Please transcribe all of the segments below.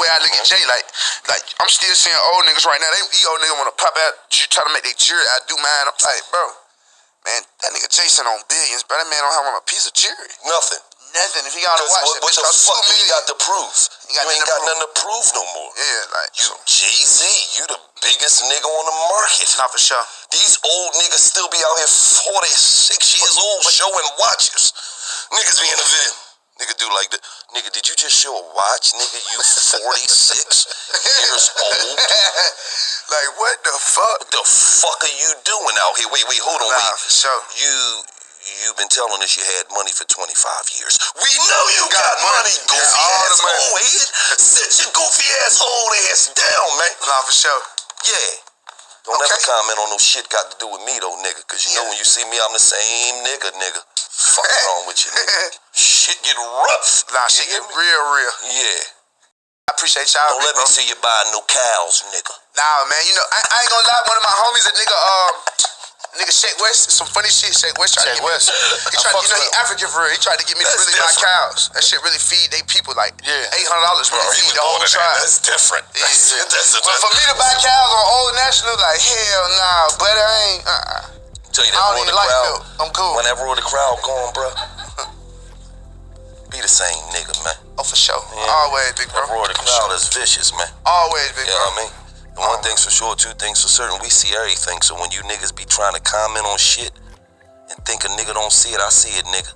way I look at Jay, like I'm still seeing old niggas right now. These old niggas want to pop out, try to make their jury. I do mine. I'm like, bro, man, that nigga Jason on billions, but that man don't have on a piece of jury. Nothing. If he gotta watch it, what the fuck do you got to prove? You ain't got nothing to prove no more. Yeah, like you Jay-Z, you the biggest nigga on the market. Not for sure. These old niggas still be out here 46 years old showing watches. Niggas be in the video. Nigga do like that. Nigga, did you just show a watch? Nigga, you 46 years old? Like, what the fuck? What the fuck are you doing out here? Wait, hold on, wait. For sure. You've been telling us you had money for 25 years. We know you got money, goofy ass old head. Sit your goofy ass old ass down, man. Nah, for sure. Yeah. Don't ever comment on no shit got to do with me, though, nigga. Because you know when you see me, I'm the same nigga. Fuck wrong with you, nigga. Shit get rough. Nah, shit get real. Yeah. I appreciate y'all. Don't let me see you buy no cows, nigga. Nah, man, you know, I ain't gonna lie. One of my homies, a nigga Shake West, some funny shit. Shake West tried to get me. He tried, you know, he African for real. He tried to get me to really buy cows. That shit really feed they people like $800 really feed the whole tribe. That's different. Yeah. But for me to buy cows on Old National, like hell nah, but I ain't. Tell you that I don't even like milk. I'm cool. Whenever the crowd going, bro, be the same nigga, man. Oh, for sure. Yeah. Always, big bro. The crowd is vicious, man. Always, big bro. You know what I mean? One thing's for sure, two things for certain. We see everything. So when you niggas be trying to comment on shit and think a nigga don't see it, I see it, nigga.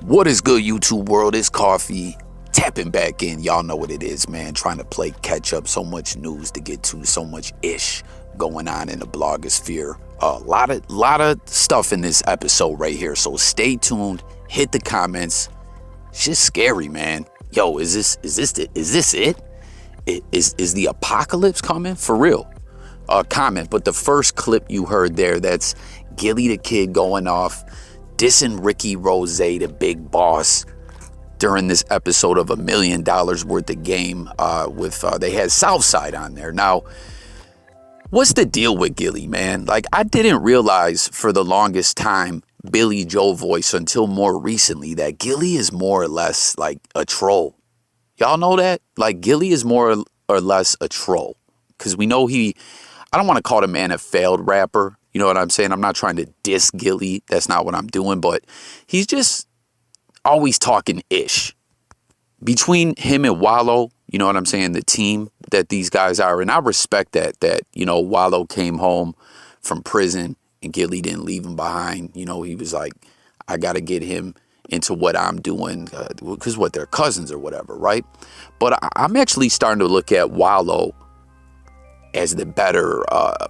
What is good, YouTube world? It's Coffee tapping back in. Y'all know what it is, man. Trying to play catch up. So much news to get to. So much ish going on in the blogosphere. A lot of stuff in this episode right here. So stay tuned. Hit the comments. It's just scary, man. Yo, is this it? Is the apocalypse coming? For real. Comment. But the first clip you heard there, that's Gillie the Kid going off, dissing Ricky Rose, the big boss, during this episode of $1 Million Worth of Game with they had Southside on there. Now, what's the deal with Gillie, man? Like, I didn't realize for the longest time, Billy Joe voice, until more recently, that Gillie is more or less like a troll. Y'all know that? Like, Gillie is more or less a troll. Because we know I don't want to call the man a failed rapper. You know what I'm saying? I'm not trying to diss Gillie. That's not what I'm doing. But he's just always talking ish. Between him and Wallo, you know what I'm saying? The team that these guys are. And I respect that, you know, Wallo came home from prison and Gillie didn't leave him behind. You know, he was like, I got to get him into what I'm doing, because they're cousins or whatever, right? But I'm actually starting to look at Wallo as the better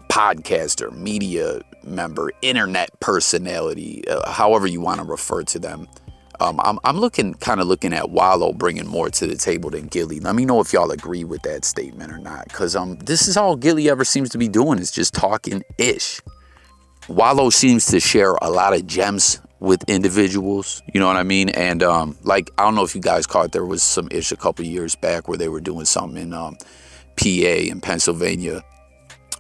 podcaster, media member, internet personality, however you want to refer to them. I'm kind of looking at Wallo bringing more to the table than Gillie. Let me know if y'all agree with that statement or not, because this is all Gillie ever seems to be doing, is just talking ish. Wallo seems to share a lot of gems with individuals, you know what I mean? And like, I don't know if you guys caught, there was some ish a couple years back where they were doing something in PA, in Pennsylvania,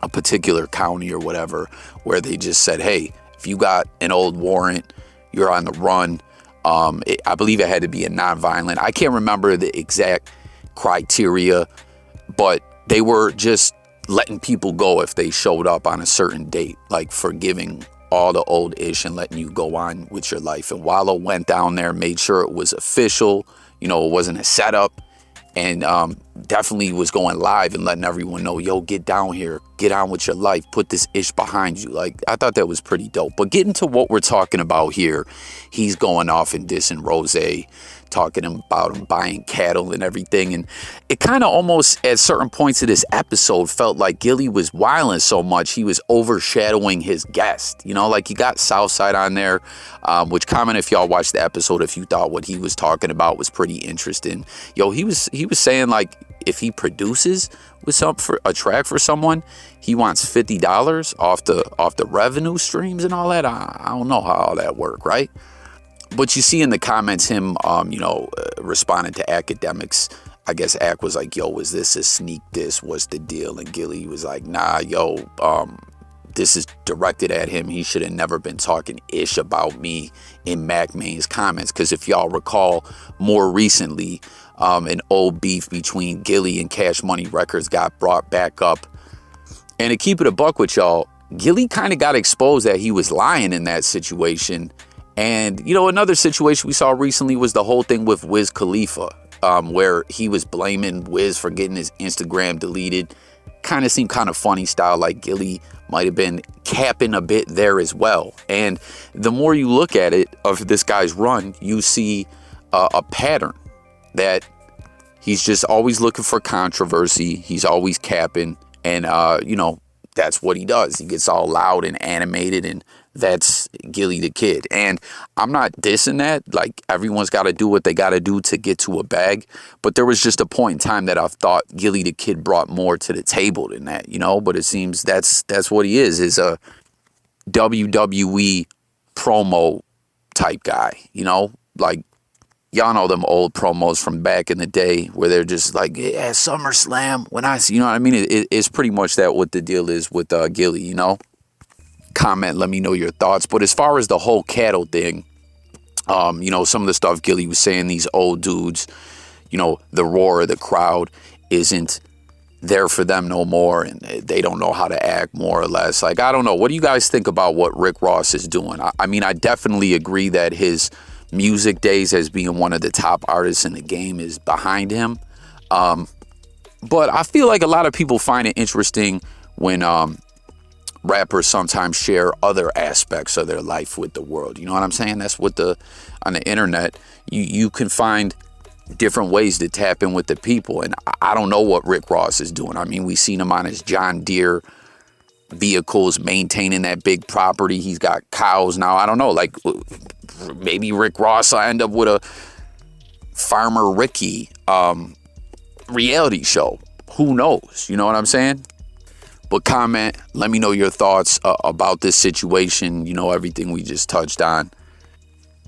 a particular county or whatever, where they just said, hey, if you got an old warrant, you're on the run. I believe it had to be a nonviolent. I can't remember the exact criteria, but they were just letting people go if they showed up on a certain date, like forgiving all the old ish and letting you go on with your life. And Wallo went down there, made sure it was official, you know, it wasn't a setup, and definitely was going live and letting everyone know, yo, get down here, get on with your life, put this ish behind you. Like, I thought that was pretty dope. But getting to what we're talking about here, he's going off and dissing Rose, talking about him buying cattle and everything. And it kind of almost at certain points of this episode felt like Gillie was wilding so much he was overshadowing his guest. You know, like, you got Southside on there, which, comment if y'all watched the episode if you thought what he was talking about was pretty interesting. Yo, he was saying, like, if he produces with for a track for someone, he wants $50 off the revenue streams and all that. I don't know how all that work, right? But you see in the comments him, responding to academics. I guess Ak was like, yo, is this a sneak diss? What's the deal? And Gillie was like, nah, yo, this is directed at him. He should have never been talking ish about me in Mcmahon's comments. Because if y'all recall, more recently, An old beef between Gillie and Cash Money Records got brought back up. And to keep it a buck with y'all, Gillie kind of got exposed that he was lying in that situation. And, you know, another situation we saw recently was the whole thing with Wiz Khalifa, where he was blaming Wiz for getting his Instagram deleted. Kind of seemed kind of funny style, like Gillie might have been capping a bit there as well. And the more you look at it of this guy's run, you see a pattern that he's just always looking for controversy. He's always capping. And, you know, that's what he does. He gets all loud and animated, and that's Gillie the Kid. And I'm not dissing that. Like, everyone's got to do what they got to do to get to a bag. But there was just a point in time that I thought Gillie the Kid brought more to the table than that, you know. But it seems that's what he is a WWE promo type guy, you know. Like, y'all know them old promos from back in the day where they're just like, yeah, SummerSlam, when I see, you know what I mean? It's pretty much that what the deal is with Gillie, you know? Comment, let me know your thoughts. But as far as the whole cattle thing, you know, some of the stuff Gillie was saying, these old dudes, you know, the roar of the crowd isn't there for them no more, and they don't know how to act, more or less. Like, I don't know. What do you guys think about what Rick Ross is doing? I mean, I definitely agree that his music days as being one of the top artists in the game is behind him. But I feel like a lot of people find it interesting when rappers sometimes share other aspects of their life with the world. You know what I'm saying? That's what on the internet, you can find different ways to tap in with the people. And I don't know what Rick Ross is doing. I mean, we seen him on his John Deere vehicles, maintaining that big property. He's got cows now. I don't know, like, maybe Rick Ross will end up with a Farmer Ricky reality show. Who knows? You know what I'm saying? But comment, let me know your thoughts about this situation, you know, everything we just touched on.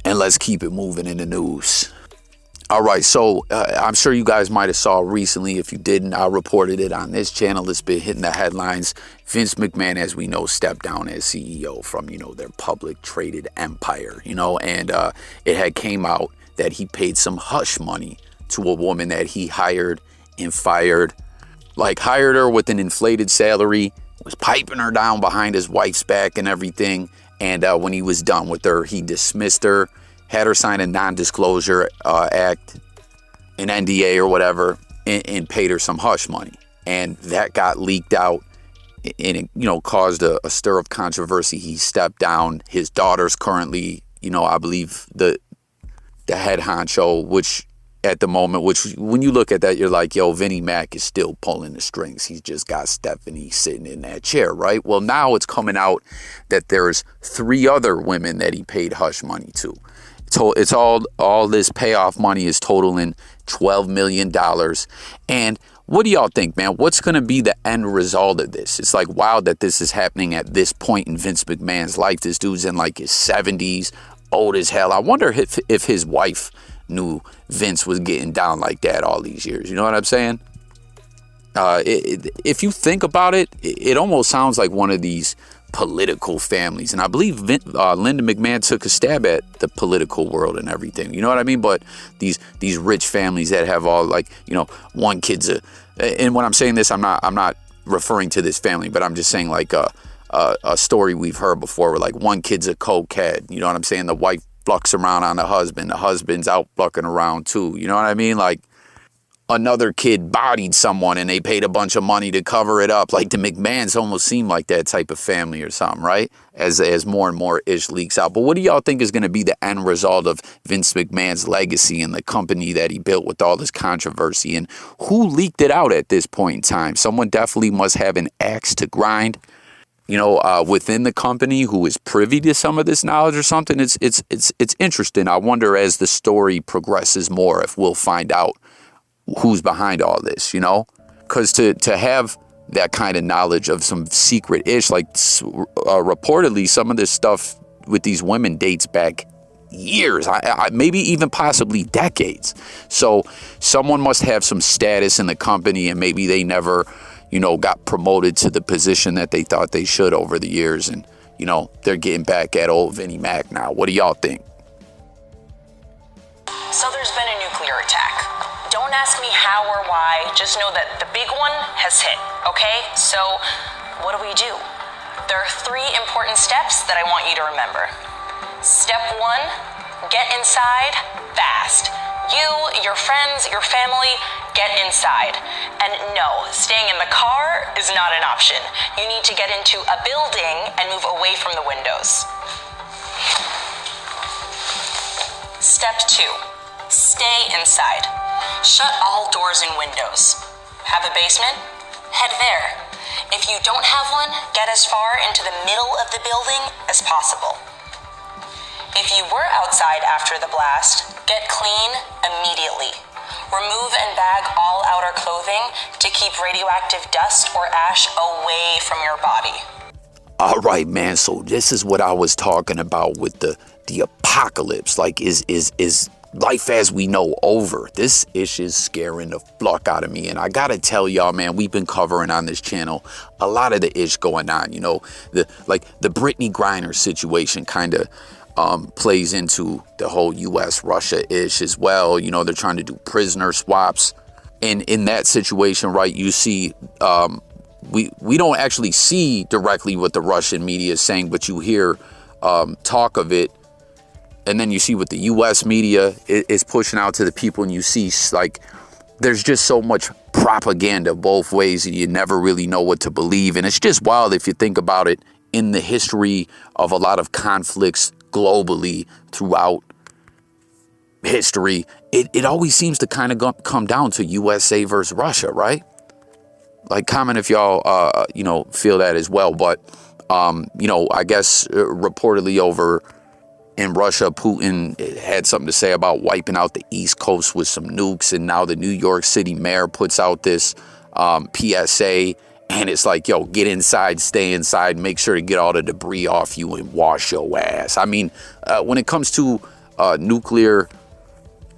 And let's keep it moving in the news. All right, so I'm sure you guys might have saw recently. If you didn't, I reported it on this channel. It's been hitting the headlines. Vince McMahon, as we know, stepped down as CEO from, you know, their public traded empire, you know, and it had came out that he paid some hush money to a woman that he hired and fired. Like, hired her with an inflated salary, was piping her down behind his wife's back and everything. And when he was done with her, he dismissed her, had her sign a non-disclosure act, an NDA or whatever, and paid her some hush money. And that got leaked out, and it, you know, caused a stir of controversy. He stepped down. His daughter's currently, you know, I believe the head honcho, which at the moment, which when you look at that, you're like, yo, Vinnie Mac is still pulling the strings. He's just got Stephanie sitting in that chair, right? Well, now it's coming out that there's 3 other women that he paid hush money to. It's all this payoff money is totaling $12 million. And what do y'all think, man? What's going to be the end result of this? It's like wild that this is happening at this point in Vince McMahon's life. This dude's in like his 70s, old as hell. I wonder if his wife knew Vince was getting down like that all these years. You know what I'm saying? If you think about it, it almost sounds like one of these political families. And I believe Linda McMahon took a stab at the political world and everything. You know what I mean? But these rich families that have all, like, you know, one kid's and when I'm saying this, I'm not referring to this family, but I'm just saying like a story we've heard before where like one kid's a cokehead. You know what I'm saying? The wife flucks around on the husband's out fucking around too. You know what I mean? Like, another kid bodied someone and they paid a bunch of money to cover it up. Like, the McMahons almost seem like that type of family or something, right? As more and more ish leaks out. But what do y'all think is going to be the end result of Vince McMahon's legacy and the company that he built with all this controversy? And who leaked it out at this point in time? Someone definitely must have an axe to grind, you know, within the company, who is privy to some of this knowledge or something. It's interesting. I wonder, as the story progresses more, if we'll find out who's behind all this, you know? Because to have that kind of knowledge of some secret ish, like reportedly some of this stuff with these women dates back years, maybe even possibly decades. So someone must have some status in the company, and maybe they never, you know, got promoted to the position that they thought they should over the years. And, you know, they're getting back at old Vinnie Mac now. What do y'all think? So there's been a nuclear attack. Don't Don't ask me how or why, just know that the big one has hit, okay? So, what do? There are 3 important steps that I want you to remember. Step 1, get inside fast. You, your friends, your family, get inside. And no, staying in the car is not an option. You need to get into a building and move away from the windows. Step 2, stay inside. Shut all doors and windows. Have a basement? Head there. If you don't have one, get as far into the middle of the building as possible. If you were outside after the blast, get clean immediately. Remove and bag all outer clothing to keep radioactive dust or ash away from your body. All right, man. So this is what I was talking about with the apocalypse. Like, is life as we know over? This ish is scaring the fuck out of me. And I gotta tell y'all, man, we've been covering on this channel a lot of the ish going on. You know, the Brittany Griner situation kind of plays into the whole U.S.-Russia ish as well. You know, they're trying to do prisoner swaps. And in that situation, right, you see, we don't actually see directly what the Russian media is saying, but you hear talk of it. And then you see what the U.S. media is pushing out to the people, and you see, like, there's just so much propaganda both ways, and you never really know what to believe. And it's just wild if you think about it in the history of a lot of conflicts globally throughout history. It always seems to kind of come down to USA versus Russia, right? Like, comment if y'all, feel that as well. But, I guess reportedly over in Russia, Putin had something to say about wiping out the East Coast with some nukes. And now the New York City mayor puts out this PSA. And it's like, yo, get inside, stay inside, make sure to get all the debris off you and wash your ass. I mean, when it comes to nuclear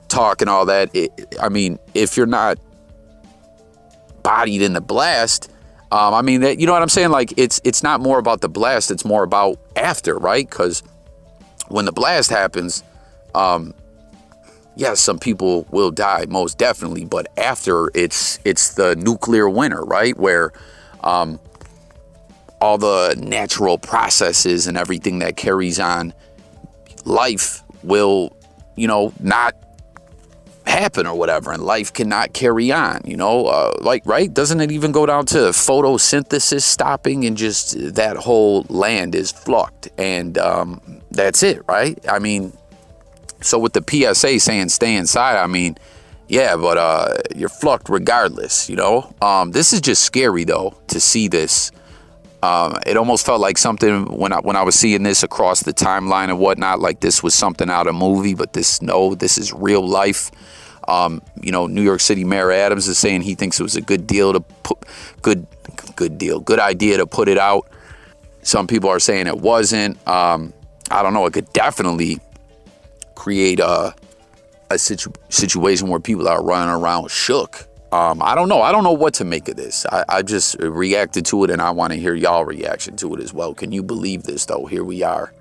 talk and all that, if you're not bodied in the blast, that, you know what I'm saying? Like, it's not more about the blast, it's more about after, right? Because when the blast happens, yes, some people will die, most definitely. But after, it's the nuclear winter, right? Where all the natural processes and everything that carries on life will, not happen or whatever, and life cannot carry on, right? Doesn't it even go down to photosynthesis stopping, and just that whole land is flocked, and that's it, right? So with the PSA saying stay inside, yeah, but you're fucked regardless, This is just scary, though, to see this. It almost felt like something when I was seeing this across the timeline and whatnot, like this was something out of a movie, but this is real life. New York City Mayor Adams is saying he thinks it was a good idea to put it out. Some people are saying it wasn't. I don't know. It could definitely create a situation where people are running around shook. I don't know. I don't know what to make of this. I just reacted to it, and I want to hear y'all reaction to it as well. Can you believe this, though? Here we are,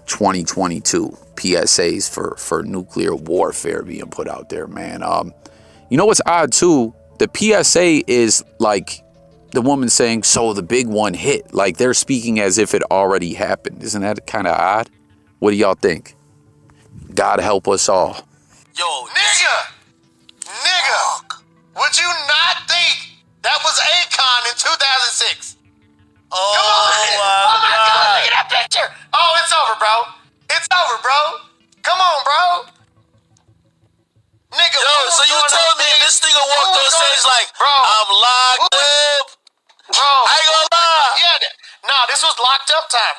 2022, PSAs for nuclear warfare being put out there, man. You know what's odd, too? The PSA is like the woman saying, so the big one hit. Like, they're speaking as if it already happened. Isn't that kind of odd? What do y'all think? God help us all. Yo, nigga! Would you not think that was Akon in 2006? Oh, come on! Oh my God! Look at that picture! Oh, it's over, bro. It's over, bro. Come on, bro. Nigga, yo, so you told me this nigga walked on stage like, bro, I'm locked up. Bro, I ain't gonna lie. Yeah, nah, this was locked up time.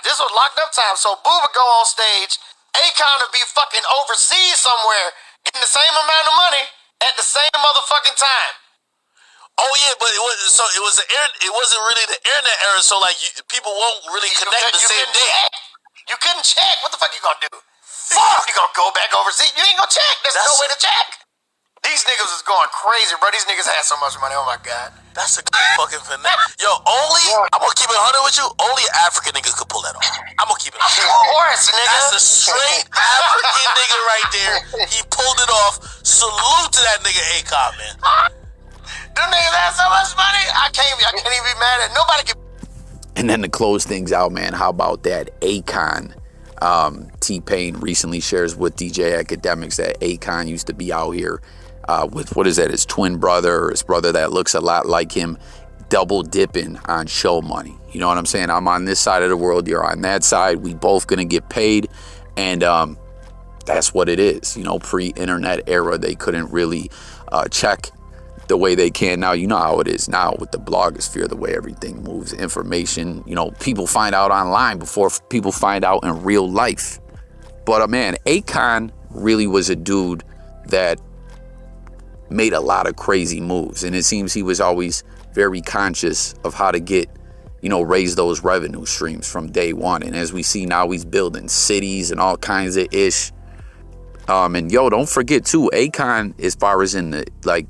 So Boo would go on stage. Akon would be fucking overseas somewhere, getting the same amount of money at the same motherfucking time. Oh yeah, but it wasn't really the internet era, so like people won't really connect the same day. You couldn't check. What the fuck you gonna do? Fuck! You gonna go back overseas? You ain't gonna check. There's no way to check. These niggas was going crazy, bro. These niggas had so much money. Oh my god. That's a good fucking finesse. Yo, I'm gonna keep it 100 with you. Only African niggas could pull that off. I'm gonna keep it 100. Of course, nigga. That's a straight African nigga right there. He pulled it off. Salute to that nigga Akon, man. Them niggas had so much money. I can't even be mad at nobody. And then to close things out, man, how about that Akon? T-Pain recently shares with DJ Academics that Akon used to be out here with, what is that, his twin brother, or his brother that looks a lot like him, double dipping on show money. You know what I'm saying? I'm on this side of the world, you're on that side. We both gonna get paid. And that's what it is. You know, pre-internet era, they couldn't really check the way they can now. You know how it is now with the blogosphere, the way everything moves. Information, you know, people find out online before people find out in real life. But man, Akon really was a dude that made a lot of crazy moves. And it seems he was always very conscious of how to get, you know, raise those revenue streams from day one. And as we see now, he's building cities and all kinds of ish. And yo, don't forget too, Akon, as far as in the, like,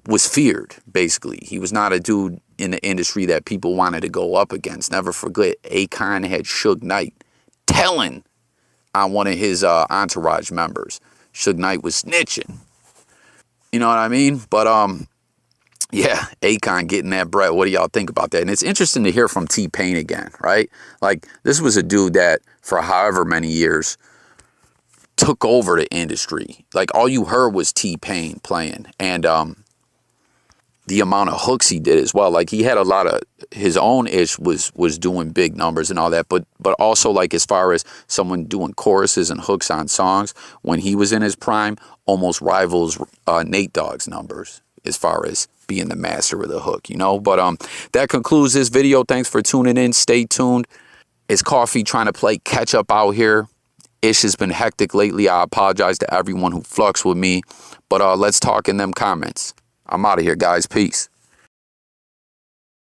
was feared, basically. He was not a dude in the industry that people wanted to go up against. Never forget, Akon had Suge Knight telling on one of his entourage members. Suge Knight was snitching. You know what I mean? But, yeah, Akon getting that bread. What do y'all think about that? And it's interesting to hear from T-Pain again, right? Like, this was a dude that, for however many years, took over the industry. Like, all you heard was T-Pain playing. And, the amount of hooks he did as well. Like, he had a lot of his own ish was doing big numbers and all that, but also, like, as far as someone doing choruses and hooks on songs when he was in his prime, almost rivals Nate Dogg's numbers as far as being the master of the hook, you know. But that concludes this video. Thanks for tuning in. Stay tuned. It's Coffee trying to play catch up out here. Ish has been hectic lately. I apologize to everyone who flux with me, but let's talk in them comments. I'm out of here, guys. Peace.